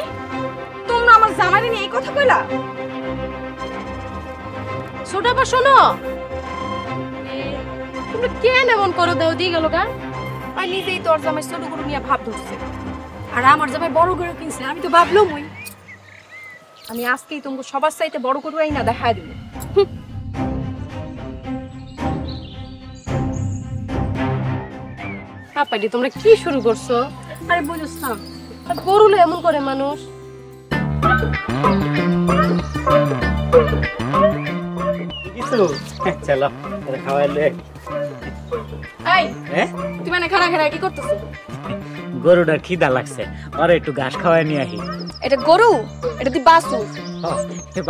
তোমরা আমার জামাই নিয়ে এই কথা কইলা? ছোট আপা শোনো, তোমরা কেন এমন করো? দেও দিয়ে গেল গা। আর নিজেই তোর জামাই ছোট গরু নিয়ে ভাব ধরছে। আর আমার জামাই বড় গরু কিনছে, আমি তো ভাবলাম ওই। আমি আজকেই তোমাকে সবার চাইতে বড় গরু আইনা দেখায় দিব। আপাডি, তোমরা কি শুরু করছো? আরে বুঝোস না, গরুলে এমন করে মানুষ? চলো খাওয়াইলে। এই, তুমি মানে খানা খানা কি করতেছো? গরুটার খিদা লাগছে, ওরা একটু ঘাস খাওয়াই নিয়ে আহি। এটা গরু, এটা তুই বাছুর।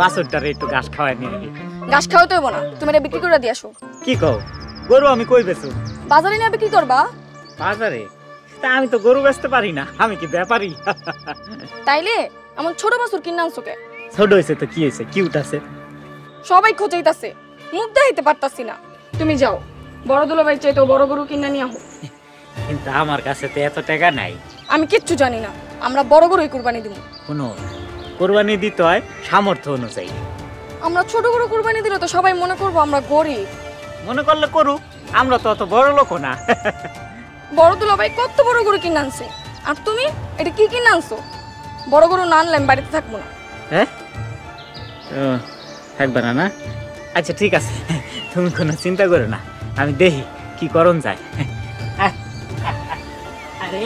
বাছুরটারে একটু ঘাস খাওয়াই নিয়ে আহি। ঘাস খাওয়াতে হইব না, তুমি এটা বিক্রি করে দিয়ে আসো। কি কও? গরু আমি কই বেচু? বাজারে নিয়ে বিক্রি করবা? বাজারে? তা আমি তো গরু বেচতে পারি না, আমি কি ব্যাপারী? তাইলে এমন ছোট বাছুর কিনে আনছো কে? ছোট হয়েছে তো কি হয়েছে, কিউট আছে। সবাই খোঁজাইতাছে, মুখ দেখাইতে পারতাছি না। তুমি যাও, বড় দুলাভাই চাইতো বড় গরু কিনে নিয়ে আহো। কিন্তু আমার কাছে তো এত টাকা নাই। আমি কিচ্ছু জানি না, আমরা বড় গরুই কুরবানি দিব। কোনো কোরবানি দিতে হয় সামর্থ্য অনুযায়ী। আমরা ছোট গরু কুরবানি দিলে তো সবাই মনে করবো আমরা গরিব। মনে করলে করুক, আমরা তো অত বড় লোক না। বড় দুলাভাই কত বড় গরু কিনে আনছে, আর তুমি এটা কি কিনে আনছো? বড় গরু না আনলে আমি বাড়িতে থাকবো না। হ্যাঁ, থাকবে না না? আচ্ছা ঠিক আছে, তুমি কোনো চিন্তা করো না, আমি দেখি কি করণ যায়। আরে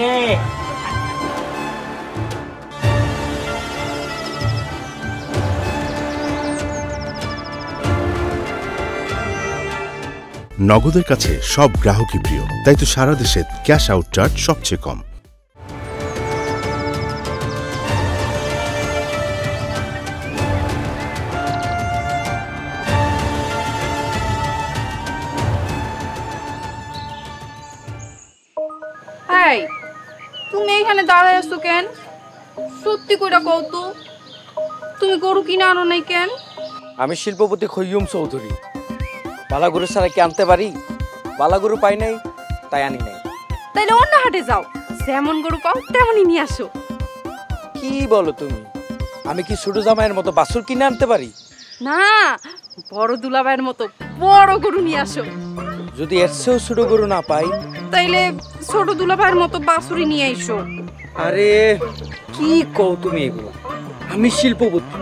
নগদের কাছে সব গ্রাহকই প্রিয়, তাই তো সারা দেশে ক্যাশ আউট চার্জ সবচেয়ে কম। এই, তুমি এখানে দাঁড়ায় আছো কেন? সত্যি কইরা কও তো, তুমি গরু কিনে আনো নাই কেন? আমি শিল্পপতি খৈয়ুম চৌধুরী। বালাগুরু ছাড়া কি আনতে পারি? বালাগুরু পাই নাই, তাই আনি নাই। তাইলে অন্য হাটে যাও, যেমন গরু পাও তেমনই নিয়ে আসো। কি বলো তুমি? আমি কি ছোট জামাইয়ের মতো বাছুর কিনে আনতে পারি? না, বড় দুলাভাইয়ের মতো বড় গরু নিয়ে আসো। যদি এর চেয়েও ছোট গরু না পাই, তাইলে ছোট দুলাভাইয়ের মতো বাছুরি নিয়ে আইসো। আরে কি কও তুমি এগুলো? আমি শিল্পপতি,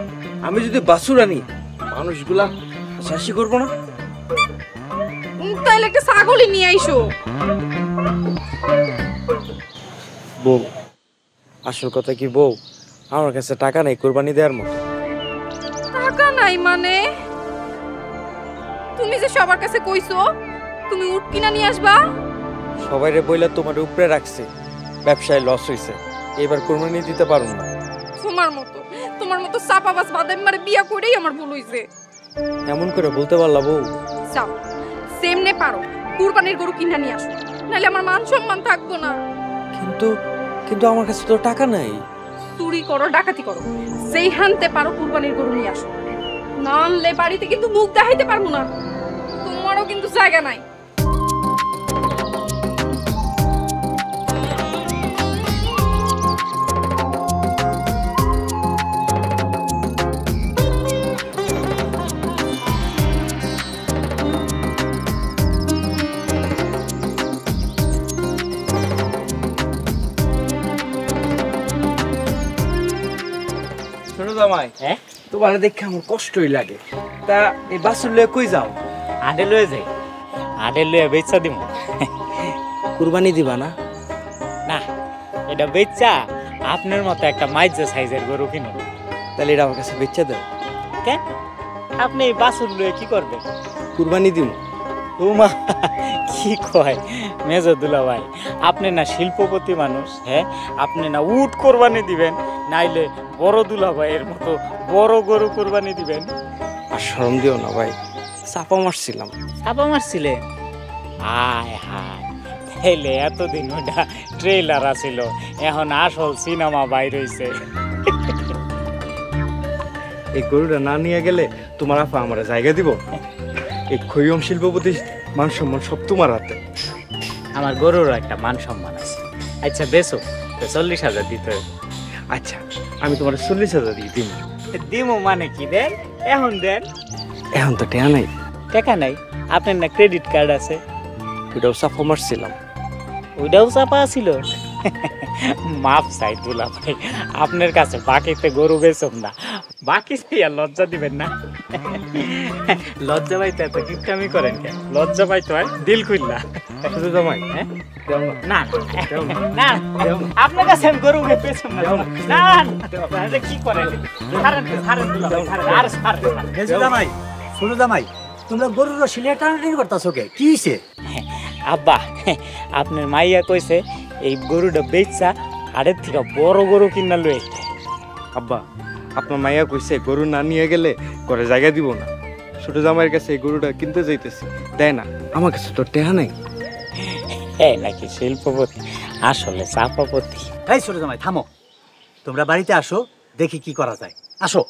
আমি যদি বাছুর আনি মানুষগুলা শাসি করবো না? তাইলে একটা ছাগলই নিয়ে আইসো। বউ, আসল কথা কি বউ, আমার কাছে টাকা নেই কোরবানি দেওয়ার মতো। টাকা নাই মানে? তুমি যে সবার কাছে কইছো তুমি উট কিনা নিয়ে আসবা। সবাইরে বইলা তোমার উপরে রাখছে, ব্যবসায় লস হইছে, এবার কোরবানি দিতে পারুম না। তোমার মতো চাপাবাজ বাদাম মারে বিয়া করেই আমার ভুল হইছে। এমন করে বলতে পারলা বউ? যাও, সেমনে পারো কুরবানির গরু কিনা নিয়ে আসো, নাহলে আমার মান সম্মান থাকবো না। কিন্তু কিন্তু আমার কাছে তো টাকা নাই। চুরি করো, ডাকাতি করো, যেই হানতে পারো কুরবানির গরু নিয়ে আসো, না আনলে বাড়িতে কিন্তু মুখ দেখাইতে পারবো না। তোমারও কিন্তু জায়গা নাই। ছোট জামাই, হ্যাঁ তোমার দেখে আমার কষ্টই লাগে। তা এই বাসুর লয়ে কই যাও? আডে লয়ে যাই, আডে লয়ে বেচা দিব। কুরবানি দিবা না? না, এটা বেচা আপনার মতো একটা মাইজা সাইজের গরু কিনুন। তাহলে এটা আমার কাছে বেচা দাও। কেন? আপনি এই বাছুর লয়ে কি করবেন? কুরবানি দিম। ওমা, কি কয় মেজর দুলা ভাই, আপনি না শিল্পপতি মানুষ, হ্যাঁ? আপনি না উট কোরবানি দিবেন, নাইলে বড় দুলা ভাইয়ের মতো বড় গরু কোরবানি দিবেন। আর শরম দিও না ভাই, চাপা মারছিলাম। চাপা মারছিলে? হায় হায়, তাইলে এতদিন ওটা ট্রেলার আছিল, এখন আসল সিনেমা বাইর হইছে। এই গরুটা না নিয়ে গেলে তোমার আপা আমার জায়গা দিব? এই খৈয়ম শিল্পপতি মান সম্মান সব তোমার হাতে। আমার গরুর একটা মান সম্মান আছে। আচ্ছা বেসো, 40,000 দিতে হবে। আচ্ছা, আমি তোমার 40,000 দিয়ে দিন। দিমো মানে কি? দেন, এখন দেন। এখন তো টেয়া নাই। টাকা নাই? আপনার না ক্রেডিট কার্ড আছে? ওটাও চাপা মারছিলাম। ওইটাও চাপা ছিল? মাপ চাই দুলা ভাই, আপনার কাছে বাকিতে গরু বেচম না, বাকি আর লজ্জা দিবেন না। লজ্জা পাইতে এত কিপটামি করেন কেন? লজ্জা পাইতে হয় দিল খুললা। শুধু জামাই, হ্যাঁ? না না, আপনার কাছে আমি গরু বেচম না। না, না, কি করেন? ছাড়েন, ছাড়েন দুলা ভাই, ছাড়েন, আর ছাড়েন। মেজো জামাই, ছোট জামাই, তোমরা গরুর রসিলে টানাটানি করতেছো কে? কি হইছে? আব্বা, আপনার মাইয়া কইছে এই গরুটা বেচা হাড়ের থেকে বড় গরু কিনা লই। আব্বা, আপনার মাইয়া কইছে গরু না নিয়ে গেলে ঘরে জায়গা দিব না। ছোট জামাইয়ের কাছে এই গরুটা কিনতে যাইতেছি, দেয় না। আমার কাছে তো টেহা নাই। হ্যাঁ নাকি শিল্পপতি, আসলে চাপাপতি। এই ছোট জামাই থামো, তোমরা বাড়িতে আসো, দেখি কি করা যায়। আসো।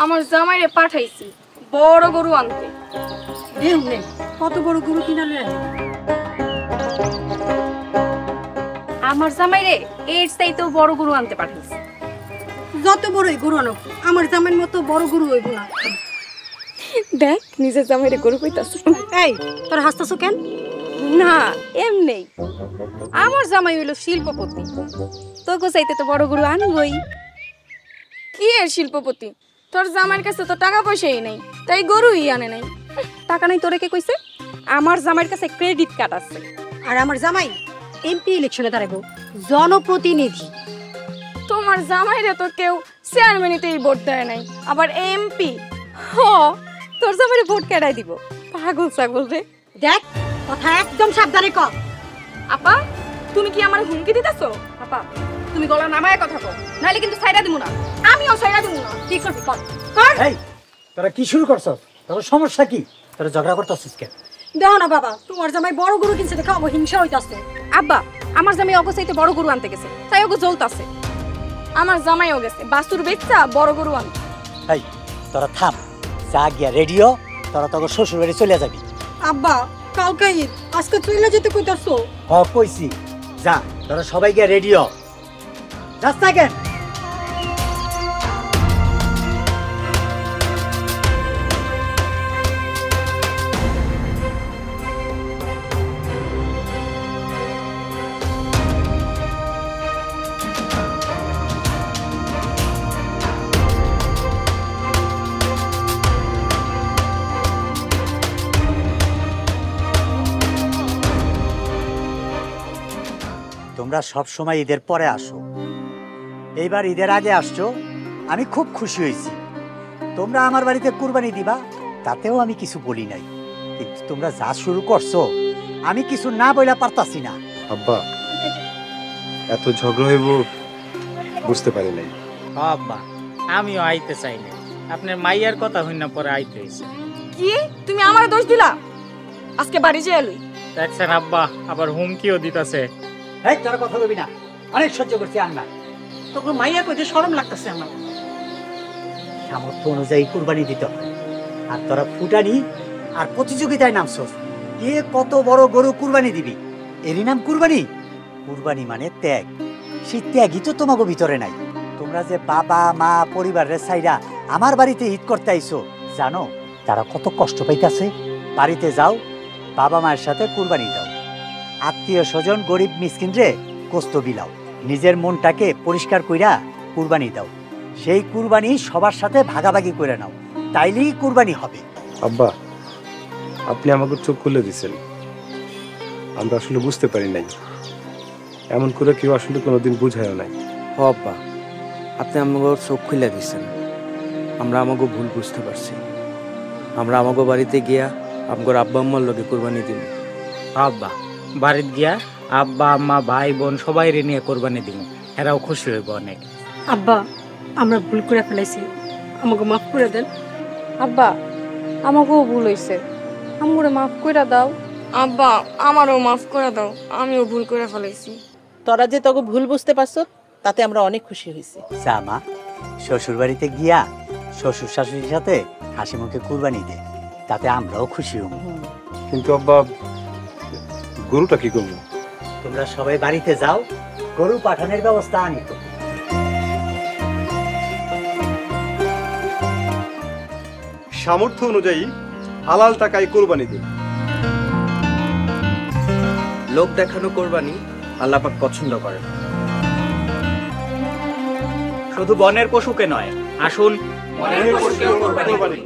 আমার জামাইরে পাঠাইছি বড় গরু আনতে। দেউ নেই, কত বড় গরু কিনালে? আমার জামাইরে এর চাইতেও বড় গরু আনতে পাঠাইছি। যত বড়ই গরু আনো, আমার জামাইয়ের মতো বড় গরু হইব না। দেখ, নিজের জামাইরে গরু কইতাছ। এই, তোর হাসতাছো কেন? না, এমনি। আমার জামাই হইলো শিল্পপতি, তোকে চাইতে তো বড় গরু আনবই। কি এর শিল্পপতি? তোর জামাইয়ের কাছে তো টাকা পয়সাই নেই, তাই গরুই আনে নাই। টাকা নাই তোরে কে কইছে? আমার জামাইয়ের কাছে ক্রেডিট কার্ড আছে। আর আমার জামাই এমপি ইলেকশনে দাঁড়াবো, জনপ্রতিনিধি। তোমার জামাইরে তো কেউ চেয়ারম্যানিতেই ভোট দেয় নাই, আবার এমপি। হ, তোর জামাইরে ভোট কেডাই দিব? পাগল ছাগল রে। দেখ, কথা একদম সাবধানে কর। আপা, তুমি কি আমার হুমকি দিতেছো? আপা, তুমি গলা নামায় কথা কও, নাহলে কিন্তু ছাইড়া দিমু না। আমিও ছাইড়া দিমু না। কি করবি কর? কর। এই, তোরা কি শুরু করছস? তোর সমস্যা কি? তোরা ঝগড়া করতেছিস কেন? দেখো না বাবা, তোমার জামাই বড় গরু কিনছে দেখে আমার হিংসা হইতাছে। আব্বা, আমার জামাই অগো চাইতে বড় গরু আনতে গেছে, তাই অগো জ্বলতাছে। আমার জামাইও গেছে বাছুর বেচা বড় গরু আনতে। এই, তোরা থাম, যা গিয়া রেডিও, তোরা তোর শ্বশুর বাড়ি চলে যাবি। আব্বা, কালকে ঈদ, আজকে চলে যেতে কইতাছো? হ, কইছি, যা, তোরা সবাই গিয়া রেডিও। যাস না কেন? তোমরা সব সময় ঈদের পরে আসো, এইবার ঈদের আগে আসছো, আমি খুব খুশি হয়েছি। তোমরা আমার বাড়িতে কুরবানি দিবা, তাতেও আমি কিছু বলি নাই, কিন্তু তোমরা যা শুরু করছো আমি কিছু না বইলা পারতাছি না। আব্বা এত ঝগড়া হইব বুঝতে পারি নাই। আব্বা আমিও আইতে চাই না, আপনার মাইয়ার কথা হইনা পরে আইতে হইছে। কি তুমি আমার দোষ দিলা? আজকে বাড়ি যেয়ে এলুই। দেখছেন আব্বা আবার হুমকিও দিতাছে। এই তোরা কথা বলবি না, অনেক সহ্য করছি আন্না। তোকে মাইয়া কইতে শরম লাগতেছে আমার। সামর্থ্য অনুযায়ী কুরবানি দিতে হয়, আর তোরা ফুটানি আর প্রতিযোগিতায় নামছস। কে কত বড় গরু কুরবানি দিবি, এরই নাম কুরবানি? কুরবানি মানে ত্যাগ, সেই ত্যাগই তো তোমাকে ভিতরে নাই। তোমরা যে বাবা মা পরিবারের সাইরা আমার বাড়িতে ঈদ করতে আইছো, জানো তারা কত কষ্ট পাইতেছে? বাড়িতে যাও, বাবা মায়ের সাথে কুরবানি দাও, আত্মীয় স্বজন গরিব মিসকিন রে গোস্ত বিলাও, নিজের মনটাকে পরিষ্কার কইরা কুরবানি দাও। সেই কুরবানি সবার সাথে ভাগাভাগি করে নাও, তাইলেই কুরবানি হবে। আব্বা আপনি আমাকে চোখ খুলে দিছেন, আমরা আসলে বুঝতে পারি নাই। এমন করে কেউ আসলে কোনোদিন বুঝায়ও নাই। ও আব্বা, আপনি আমাকে চোখ খুলে দিচ্ছেন, আমরা আমাকে ভুল বুঝতে পারছি। আমরা আমাকে বাড়িতে গিয়া আমগর আব্বা আম্মার লগে কোরবানি দিন। আব্বা বাড়িতে গিয়া আব্বা আম্মা ভাই বোন সবাই নিয়ে কোরবানি দিব, এরাও খুশি হইব অনেক। আব্বা আমরা ভুল করে ফেলাইছি, আমাকে মাফ করে দেন। আব্বা আমাকেও ভুল হইছে, আমগুরে মাফ কইরা দাও। আব্বা আমারও মাফ করে দাও, আমিও ভুল করে ফেলাইছি। তোরা যে তোকে ভুল বুঝতে পারছো তাতে আমরা অনেক খুশি হয়েছি। যা মা, শ্বশুর বাড়িতে গিয়া শ্বশুর শাশুড়ির সাথে হাসি মুখে কুরবানি দে, তাতে আমরাও খুশি হব। কিন্তু আব্বা গরুটা কি করবো? তোমরা সবাই বাড়িতে যাও, গরু পাঠানোর ব্যবস্থা আনি তো। সামর্থ্য অনুযায়ী হালাল টাকায় কোরবানি দিন। লোক দেখানো কোরবানি আল্লাহ পাক পছন্দ করেন। শুধু বনের পশুকে নয়, আসুন কোরবানি।